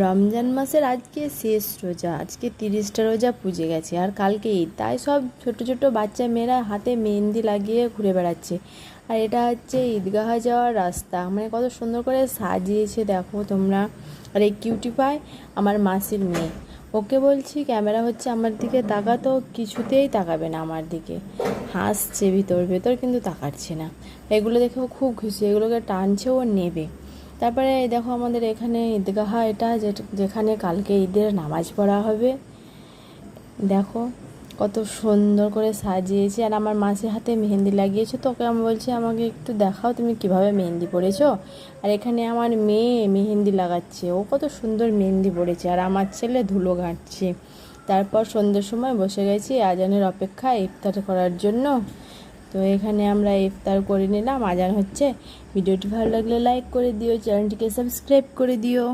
রমজান মাসের আজকে শেষ রোজা। আজকে 30টা রোজা পুজে গেছে আর কালকে ঈদ। তাই সব ছোট ছোট বাচ্চা মেয়েরা হাতে মেহেন্দি লাগিয়ে ঘুরে বেড়াচ্ছে। আর এটা হচ্ছে ঈদগাহ যাওয়ার রাস্তা, মানে কত সুন্দর করে সাজিয়েছে দেখো তোমরা। আর এই কিউটি পাই আমার মাসির মেয়ে। ওকে বলছি ক্যামেরা হচ্ছে আমার দিকে তাকা, তো কিছুতেই তাকাবে না আমার দিকে, হাসছে ভিতর ভেতর কিন্তু তাকাচ্ছে না। এগুলো দেখেও খুব খুশি, এগুলোকে টানছে ও নেবে। তারপরে দেখো আমাদের এখানে ঈদগাহ, এটা যেখানে কালকে ঈদের নামাজ পড়া হবে। দেখো কত সুন্দর করে সাজিয়েছে, আর আমার মাসির হাতে মেহেন্দি লাগিয়েছে। তো ওকে আমি বলছি আমাকে একটু দেখাও তুমি কিভাবে মেহেন্দি পড়েছো। আর এখানে আমার মেয়ে মেহেন্দি লাগাচ্ছে, ও কত সুন্দর মেহেন্দি পড়েছে, আর আমার ছেলে ধুলো ঘাঁটছে। তারপর সন্ধ্যের সময় বসে গেছি আজানের অপেক্ষায় ইফতার করার জন্য। তো এখানে আমরা ইফতার করে নিলাম, আজান হচ্ছে। ভিডিওটি ভালো লাগলে লাইক করে দিও, চ্যানেলটিকে সাবস্ক্রাইব করে দিও।